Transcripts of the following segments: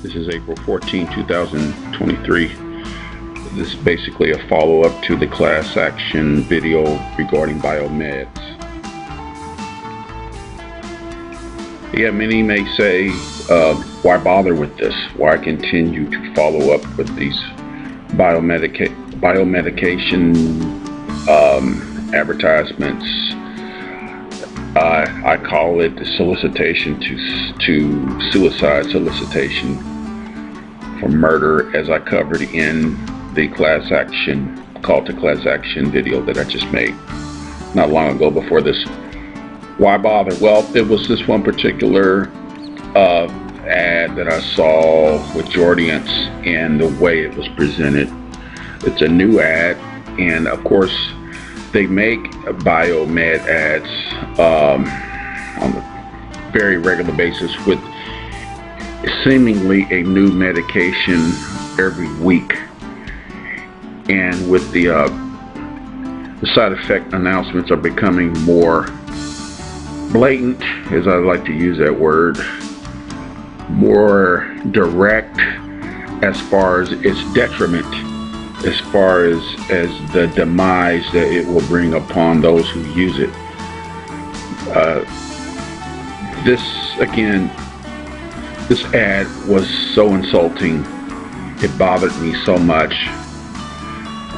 This is April 14, 2023. This is basically a follow-up to the class action video regarding biomeds. Yeah, many may say, why bother with this? Why continue to follow up with these biomedication advertisements? I call it the solicitation to suicide solicitation for murder, as I covered in the call to class action video that I just made not long ago before this. Why bother? Well, it was this one particular ad that I saw with JARDIANCE and the way it was presented. It's a new ad, and of course they make biomed ads on a very regular basis with seemingly a new medication every week, and with the side effect announcements are becoming more blatant, as I like to use that word, more direct as far as its detriment, as far as the demise that it will bring upon those who use it. This ad was so insulting. It bothered me so much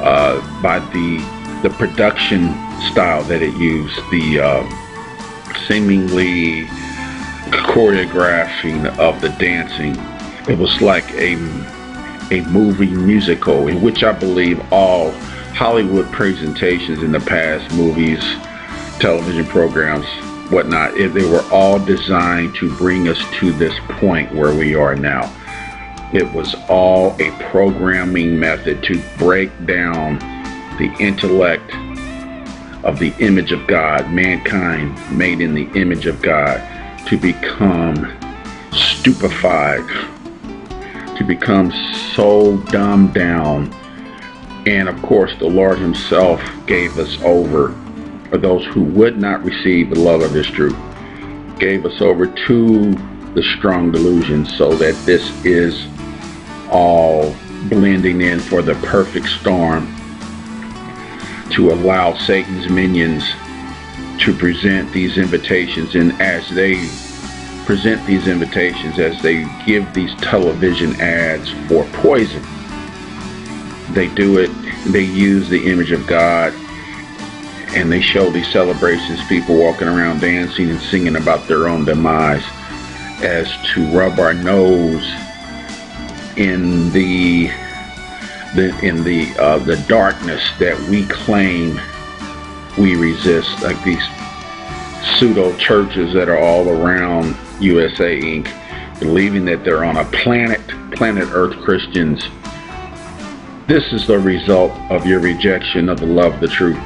by the production style that it used, the seemingly choreographing of the dancing. It was like a movie musical, in which I believe all Hollywood presentations in the past, movies, television programs, whatnot, they were all designed to bring us to this point where we are now. It was all a programming method to break down the intellect of the image of God, mankind made in the image of God, to become stupefied, to become so dumbed down. And of course the Lord himself gave us over, for those who would not receive the love of his truth, gave us over to the strong delusion, so that this is all blending in for the perfect storm to allow Satan's minions to present these invitations. And as they present these invitations, as they give these television ads for poison, they do it, they use the image of God, and they show these celebrations, people walking around dancing and singing about their own demise, as to rub our nose in the darkness that we claim we resist, like these pseudo churches that are all around USA Inc., believing that they're on a planet Earth Christians. This is the result of your rejection of the love of the truth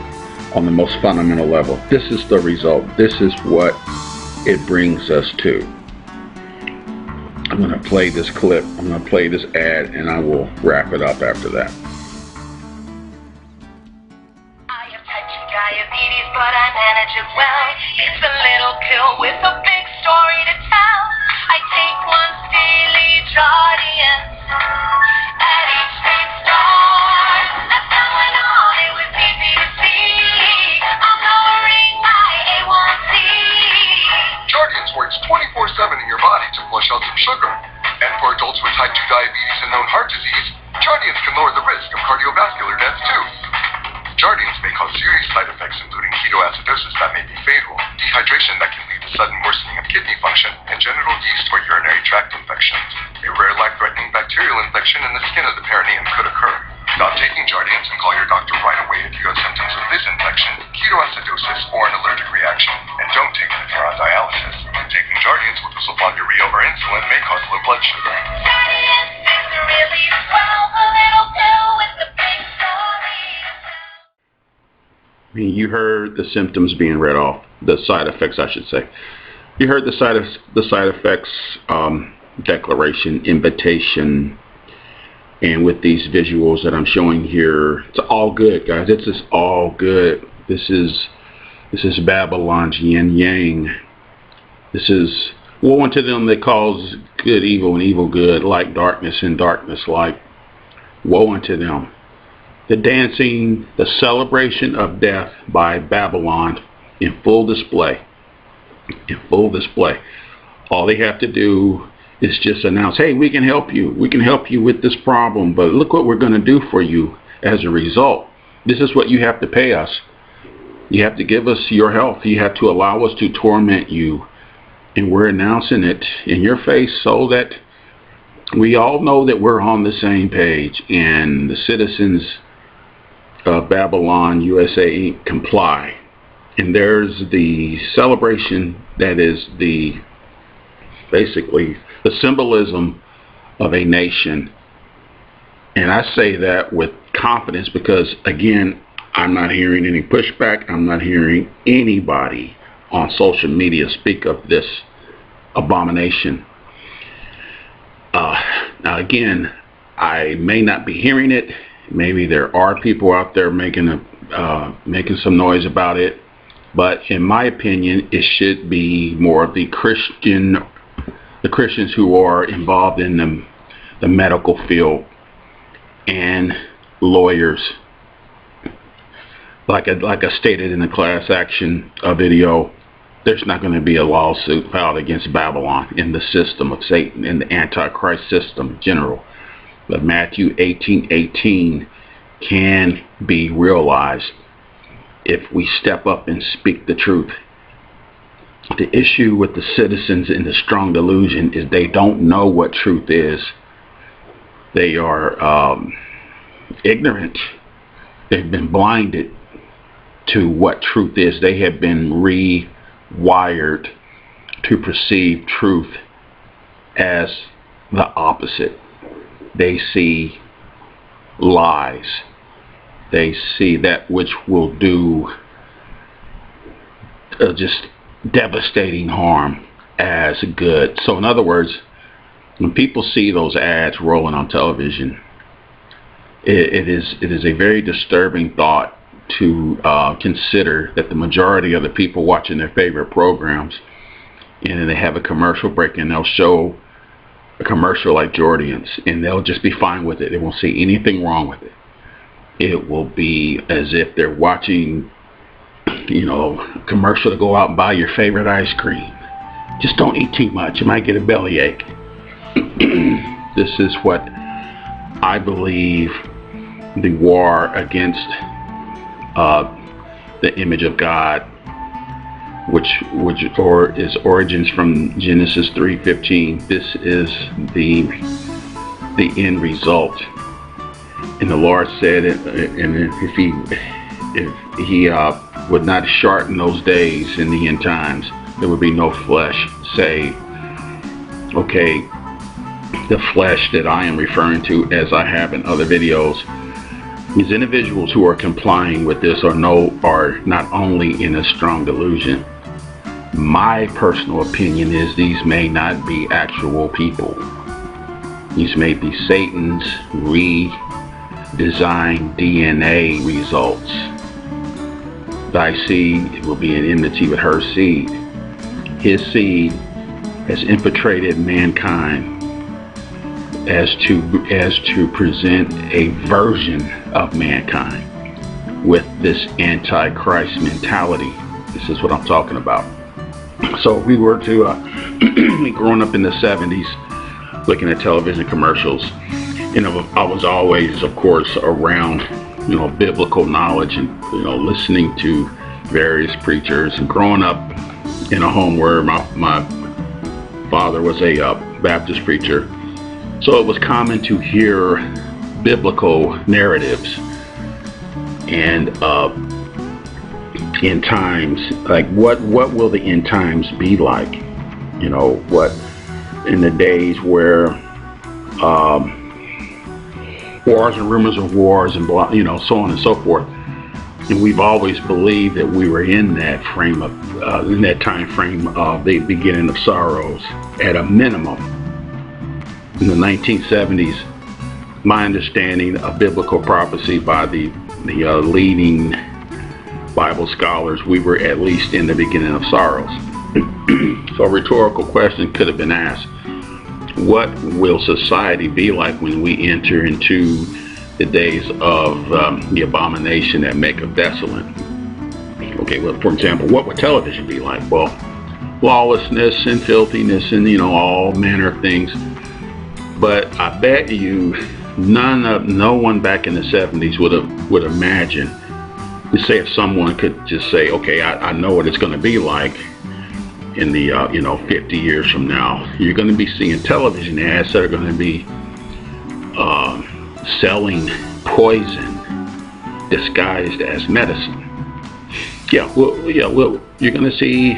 on the most fundamental level. This is the result. This is what it brings us to. I'm going to play this clip, I'm going to play this ad, and I will wrap it up after that. I have type 2 diabetes, but I manage it well. It's a little pill with a big story to tell. I take once daily JARDIANCE at each state store. As time went on, it was easy to see. I'm lowering my A1C. JARDIANCE works 24/7 in your body to flush out some sugar. And for adults with type 2 diabetes and known heart disease, JARDIANCE can lower the risk of cardiovascular death too. JARDIANCE may cause serious side effects, including ketoacidosis that may be fatal, dehydration that can lead to sudden worsening of kidney function, and genital yeast or urinary tract infections. A rare life-threatening bacterial infection in the skin of the perineum could occur. Stop taking JARDIANCE and call your doctor right away if you have symptoms of this infection, ketoacidosis, or an allergic reaction. And don't take it if you're on dialysis. Taking JARDIANCE with sulfonylurea or insulin may cause low blood sugar. JARDIANCE is really swell, a little pill with the big story. I mean, you heard the symptoms being read off, the side effects, I should say. You heard the side effects declaration, invitation, and with these visuals that I'm showing here, it's all good, guys. This is all good. This is Babylon's yin yang. This is Woe unto them that calls good evil and evil good, like darkness and darkness light. Woe unto them. The dancing, the celebration of death by Babylon in full display. In full display. All they have to do is just announce, hey, we can help you. We can help you with this problem, but look what we're going to do for you as a result. This is what you have to pay us. You have to give us your health. You have to allow us to torment you. And we're announcing it in your face so that we all know that we're on the same page. And the citizens of Babylon, USA Inc. comply. And there's the celebration that is basically the symbolism of a nation. And I say that with confidence because, again, I'm not hearing any pushback. I'm not hearing anybody on social media speak of this abomination. Now, again, I may not be hearing it. Maybe there are people out there making some noise about it. But in my opinion, it should be more of the Christians who are involved in the medical field and lawyers. Like I stated in the class action video, there's not going to be a lawsuit filed against Babylon in the system of Satan, in the Antichrist system in general. But Matthew 18:18 can be realized if we step up and speak the truth. The issue with the citizens in the strong delusion is they don't know what truth is. They are ignorant. They've been blinded to what truth is. They have been rewired to perceive truth as the opposite. They see lies. They see that which will do just devastating harm as good. So in other words, when people see those ads rolling on television, it is a very disturbing thought to consider that the majority of the people watching their favorite programs, and then they have a commercial break and they'll show a commercial like JARDIANCE and they'll just be fine with it. They won't see anything wrong with it. It will be as if they're watching, a commercial to go out and buy your favorite ice cream. Just don't eat too much. You might get a bellyache. This is what I believe the war against the image of God, which is origins from Genesis 3:15. This is the end result. And the Lord said, and if he would not shorten those days in the end times, there would be no flesh saved. Okay, the flesh that I am referring to, as I have in other videos, these individuals who are complying with this are not only in a strong delusion. My personal opinion is these may not be actual people. These may be Satan's redesigned DNA results. Thy seed will be an enmity with her seed. His seed has infiltrated mankind as to present a version of mankind with this antichrist mentality. This is what I'm talking about. So if we were to growing up in the 70s, looking at television commercials, I was always, of course, around biblical knowledge and listening to various preachers, and growing up in a home where my father was a Baptist preacher. So it was common to hear biblical narratives and end times, like what will the end times be like? What in the days where wars and rumors of wars and so on and so forth. And we've always believed that we were in that time frame of the beginning of sorrows at a minimum. In the 1970s, my understanding of biblical prophecy by the leading Bible scholars, we were at least in the beginning of sorrows. So a rhetorical question could have been asked: what will society be like when we enter into the days of the abomination that maketh desolate? Okay, well, for example, what would television be like? Well, lawlessness and filthiness and, all manner of things. But I bet you no one back in the 70s would imagine, to say, if someone could just say, okay, I know what it's going to be like in the 50 years from now. You're going to be seeing television ads that are going to be selling poison disguised as medicine. You're going to see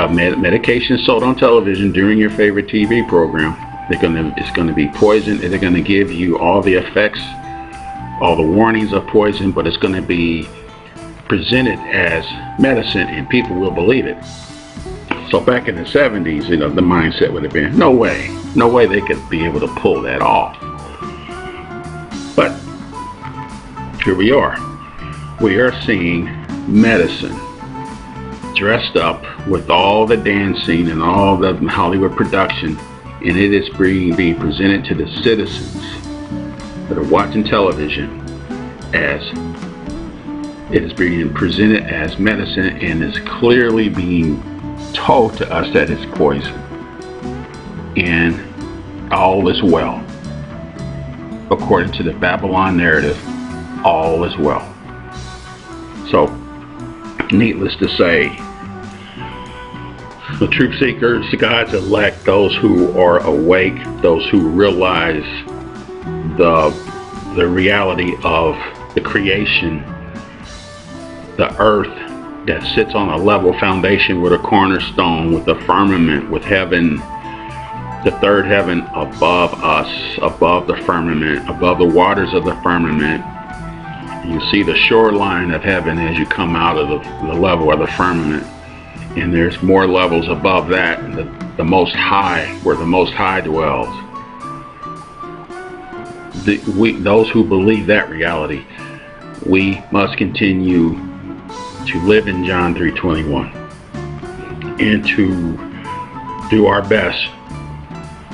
medication sold on television during your favorite TV program. It's going to be poison, and they're going to give you all the effects, all the warnings of poison, but it's going to be presented as medicine, and people will believe it. So back in the 70s, the mindset would have been, no way they could be able to pull that off. But here we are. We are seeing medicine dressed up with all the dancing and all the Hollywood production, and it is being presented to the citizens that are watching television as it is being presented as medicine, and is clearly being told to us that it's poison, and all is well. According to the Babylon narrative, all is well. So, needless to say, the truth seekers, God's elect, those who are awake, those who realize the reality of the creation, the earth that sits on a level foundation with a cornerstone, with a firmament, with heaven, the third heaven above us, above the firmament, above the waters of the firmament. You see the shoreline of heaven as you come out of the level of the firmament. And there's more levels above that, the Most High, where the Most High dwells. Those who believe that reality, we must continue to live in John 3:21 and to do our best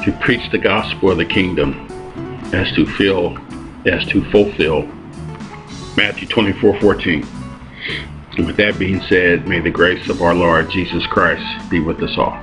to preach the gospel of the kingdom as to fulfill Matthew 24:14. And with that being said, may the grace of our Lord Jesus Christ be with us all.